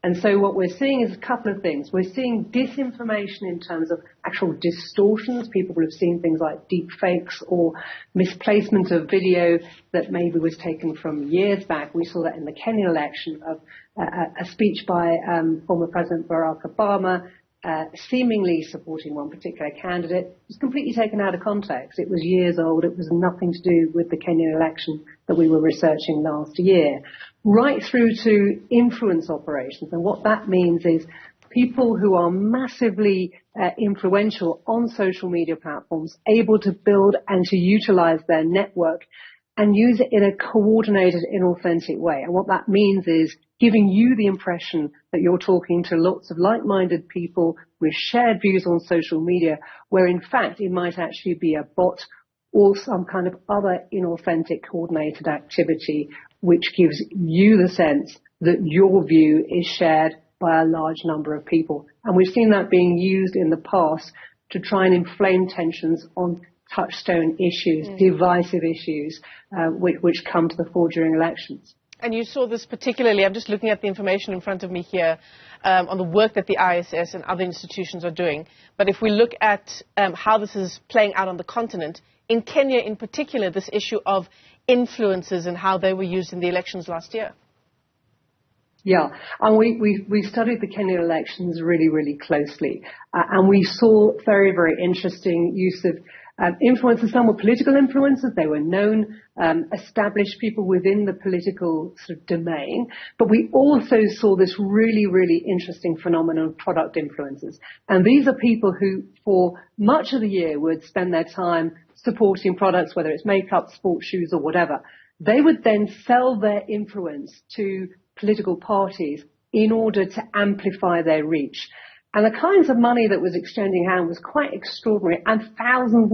And so what we're seeing is a couple of things. We're seeing disinformation in terms of actual distortions. People will have seen things like deep fakes or misplacement of video that maybe was taken from years back. We saw that in the Kenyan election of a speech by former President Barack Obama seemingly supporting one particular candidate. Was completely taken out of context. It was years old. It was nothing to do with the Kenyan election that we were researching last year. Right through to influence operations. And what that means is people who are massively influential on social media platforms, able to build and to utilize their network and use it in a coordinated, inauthentic way. And what that means is giving you the impression that you're talking to lots of like-minded people with shared views on social media, where in fact it might actually be a bot or some kind of other inauthentic coordinated activity, which gives you the sense that your view is shared by a large number of people. And we've seen that being used in the past to try and inflame tensions on touchstone issues, divisive issues, which come to the fore during elections. And you saw this particularly, I'm just looking at the information in front of me here, on the work that the ISS and other institutions are doing. But if we look at how this is playing out on the continent, in Kenya in particular, this issue of influences and how they were used in the elections last year. Yeah, and we studied the Kenyan elections really, really closely. And we saw very, very interesting use of influencers. Some were political influencers. They were known, established people within the political sort of domain. But we also saw this really, really interesting phenomenon of product influencers. And these are people who, for much of the year, would spend their time supporting products, whether it's makeup, sports shoes, or whatever. They would then sell their influence to political parties in order to amplify their reach. And the kinds of money that was exchanging hands was quite extraordinary, and thousands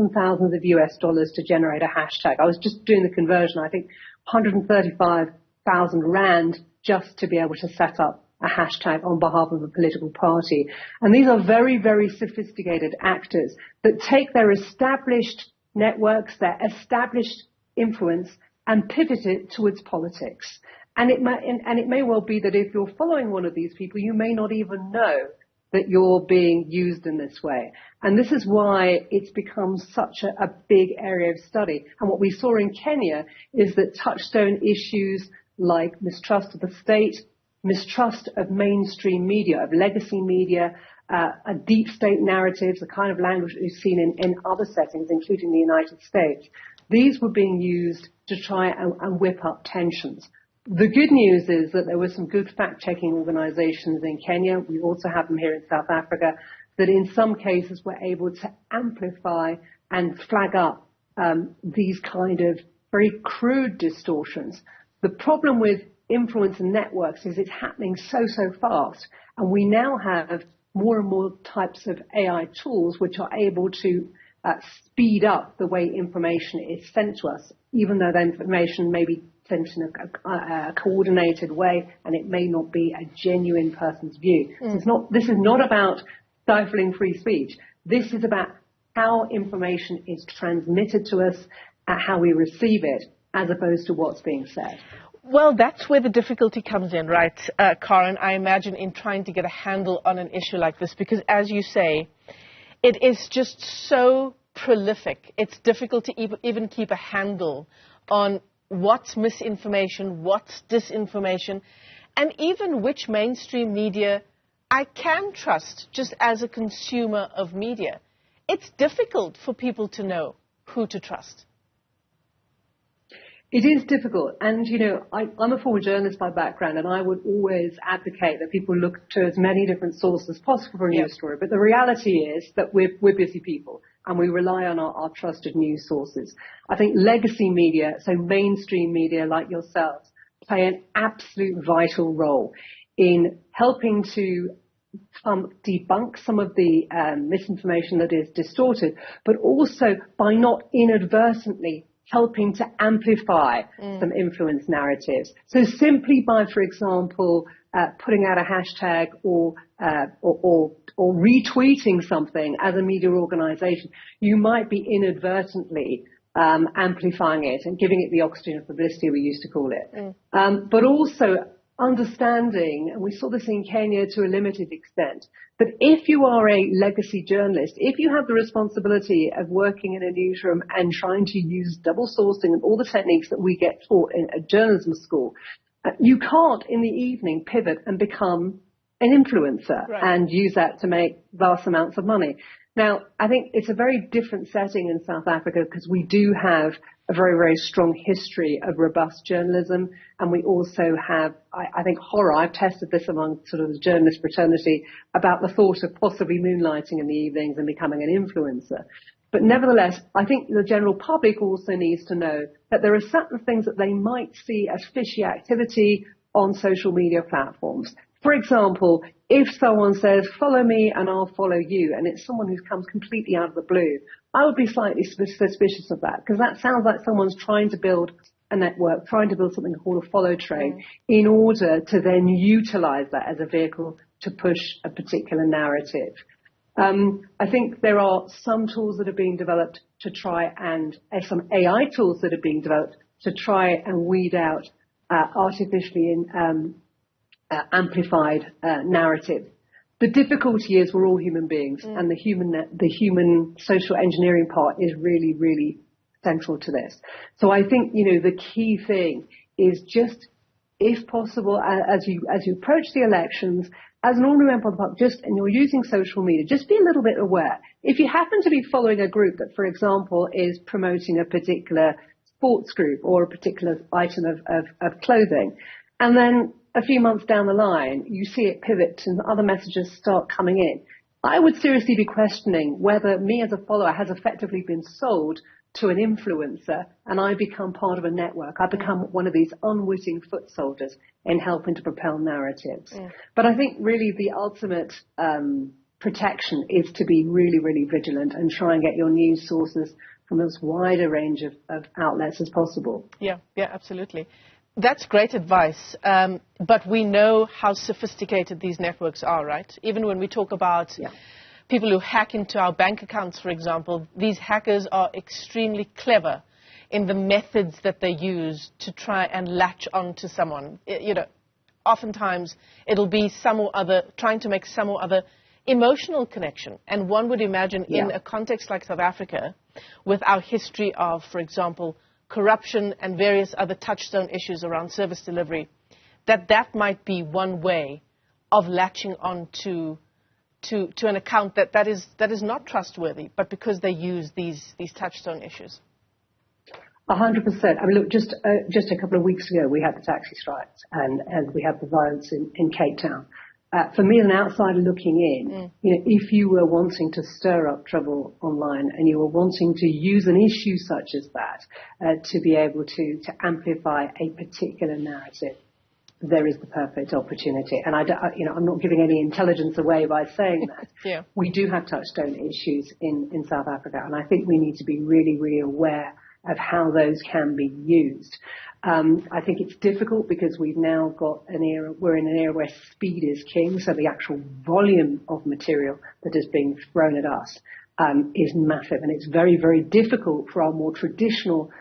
of US dollars to generate a hashtag. I was just doing the conversion, I think 135,000 rand just to be able to set up a hashtag on behalf of a political party. And these are very, very sophisticated actors that take their established networks, their established influence, and pivot it towards politics. And it may well be that if you're following one of these people, you may not even know that you're being used in this way. And this is why it's become such a big area of study. And what we saw in Kenya is that touchstone issues like mistrust of the state, mistrust of mainstream media, of legacy media, a deep state narratives, the kind of language that we've seen in other settings, including the United States, these were being used to try and whip up tensions. The good news is that there were some good fact-checking organizations in Kenya. We also have them here in South Africa that in some cases were able to amplify and flag up these kind of very crude distortions. The problem with influence and networks is it's happening so fast. And we now have more and more types of AI tools which are able to speed up the way information is sent to us, even though the information may be sent in a coordinated way, and it may not be a genuine person's view. This is not about stifling free speech. This is about how information is transmitted to us, how we receive it, as opposed to what's being said. Well, that's where the difficulty comes in, right, Karen, I imagine, in trying to get a handle on an issue like this, because as you say, it is just so prolific. It's difficult to even keep a handle on what's misinformation, what's disinformation, and even which mainstream media I can trust just as a consumer of media. It's difficult for people to know who to trust. It is difficult. And, you know, I'm a former journalist by background, and I would always advocate that people look to as many different sources as possible for a news story. But the reality is that we're busy people, and we rely on our trusted news sources. I think legacy media, so mainstream media like yourselves, play an absolute vital role in helping to debunk some of the misinformation that is distorted, but also by not inadvertently helping to amplify some influence narratives. So simply by, for example, putting out a hashtag or retweeting something as a media organization, you might be inadvertently amplifying it and giving it the oxygen of publicity we used to call it. But also understanding, and we saw this in Kenya to a limited extent, that if you are a legacy journalist, if you have the responsibility of working in a newsroom and trying to use double sourcing and all the techniques that we get taught in a journalism school, you can't in the evening pivot and become an influencer and use that to make vast amounts of money. Now, I think it's a very different setting in South Africa because we do have a very, very strong history of robust journalism. And we also have, I think, horror. I've tested this among sort of the journalist fraternity about the thought of possibly moonlighting in the evenings and becoming an influencer. But nevertheless, I think the general public also needs to know that there are certain things that they might see as fishy activity on social media platforms. For example, if someone says, follow me and I'll follow you, and it's someone who comes completely out of the blue, I would be slightly suspicious of that, because that sounds like someone's trying to build a network, trying to build something called a follow train in order to then utilize that as a vehicle to push a particular narrative. I think there are some tools that are being developed to try and some AI tools that are being developed to try and weed out artificially amplified narrative. The difficulty is we're all human beings, and the human social engineering part is really, really central to this. So I think, the key thing is just, if possible, as you approach the elections, as an ordinary member of the public, and you're using social media, just be a little bit aware. If you happen to be following a group that, for example, is promoting a particular sports group or a particular item of clothing, and then a few months down the line, you see it pivot and other messages start coming in, I would seriously be questioning whether me as a follower has effectively been sold to an influencer and I become part of a network. I become one of these unwitting foot soldiers in helping to propel narratives. But I think really the ultimate protection is to be really, really vigilant and try and get your news sources from as wide a range of outlets as possible. Yeah, absolutely. That's great advice, but we know how sophisticated these networks are, right? Even when we talk about people who hack into our bank accounts, for example, these hackers are extremely clever in the methods that they use to try and latch on to someone. Oftentimes it'll be some or other, trying to make some or other emotional connection. And one would imagine in a context like South Africa, with our history of, for example, corruption and various other touchstone issues around service delivery, that might be one way of latching on to an account that is not trustworthy, but because they use these touchstone issues. 100%. I mean, look, just a couple of weeks ago, we had the taxi strikes and we had the violence in Cape Town. For me, as an outsider looking in, if you were wanting to stir up trouble online and you were wanting to use an issue such as that to be able to amplify a particular narrative, there is the perfect opportunity. And I'm not giving any intelligence away by saying that. We do have touchstone issues in South Africa, and I think we need to be really, really aware of how those can be used. I think it's difficult because we've now got we're in an era where speed is king, so the actual volume of material that is being thrown at us is massive, and it's very, very difficult for our more traditional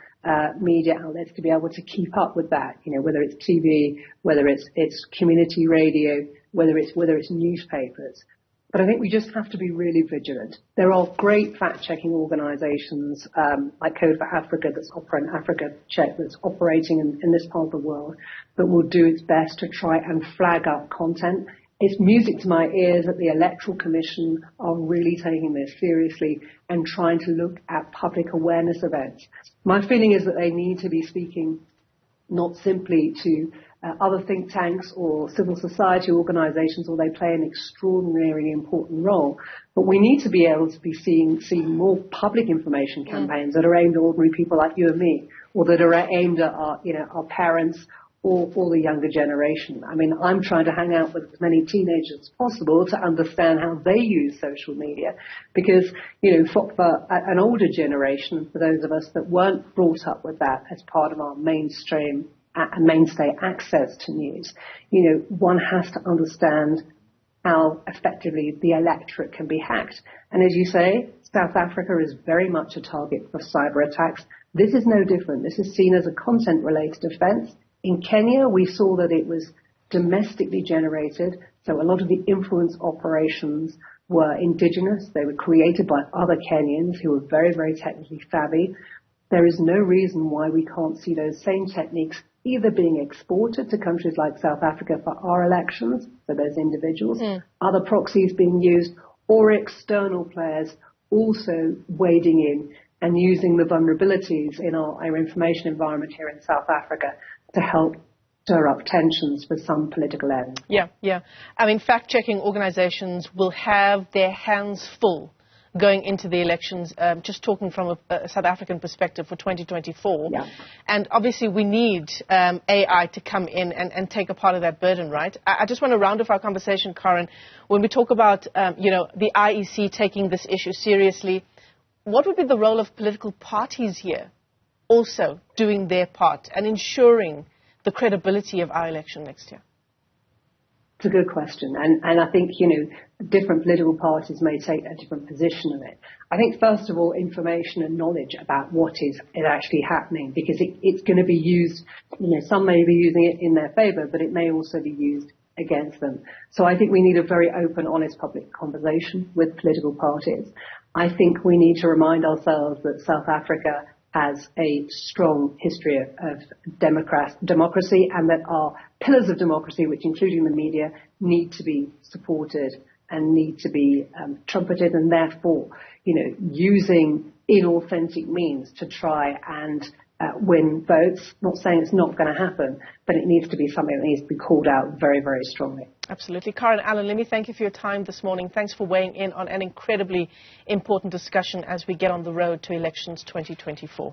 media outlets to be able to keep up with that, whether it's TV, whether it's community radio, whether it's newspapers. But I think we just have to be really vigilant. There are great fact-checking organizations like Code for Africa that's operating Africa Check that's operating in this part of the world that will do its best to try and flag up content. It's music to my ears that the Electoral Commission are really taking this seriously and trying to look at public awareness events. My feeling is that they need to be speaking not simply to other think tanks or civil society organizations, or they play an extraordinarily important role. But we need to be able to be seeing more public information campaigns that are aimed at ordinary people like you and me, or that are aimed at our parents or the younger generation. I mean, I'm trying to hang out with as many teenagers as possible to understand how they use social media, because, for an older generation, for those of us that weren't brought up with that as part of our mainstay access to news, one has to understand how effectively the electorate can be hacked. And as you say, South Africa is very much a target for cyber attacks. This is no different. This is seen as a content-related offense. In Kenya, we saw that it was domestically generated. So a lot of the influence operations were indigenous. They were created by other Kenyans who were very, very technically savvy. There is no reason why we can't see those same techniques either being exported to countries like South Africa for our elections, for those individuals, other proxies being used, or external players also wading in and using the vulnerabilities in our information environment here in South Africa to help stir up tensions for some political end. Yeah. I mean, fact-checking organizations will have their hands full going into the elections, just talking from a South African perspective for 2024. Yeah. And obviously we need AI to come in and take a part of that burden, right? I just want to round off our conversation, Karen. When we talk about, the IEC taking this issue seriously, what would be the role of political parties here also doing their part and ensuring the credibility of our election next year? It's a good question. And I think, different political parties may take a different position on it. I think, first of all, information and knowledge about what is actually happening, because it's going to be used, some may be using it in their favor, but it may also be used against them. So I think we need a very open, honest public conversation with political parties. I think we need to remind ourselves that South Africa has a strong history of democracy, and that our pillars of democracy, which including the media, need to be supported and need to be trumpeted, and therefore, using inauthentic means to try and win votes. Not saying it's not going to happen, but it needs to be something that needs to be called out very, very strongly. Absolutely. Karen Allen, let me thank you for your time this morning. Thanks for weighing in on an incredibly important discussion as we get on the road to elections 2024.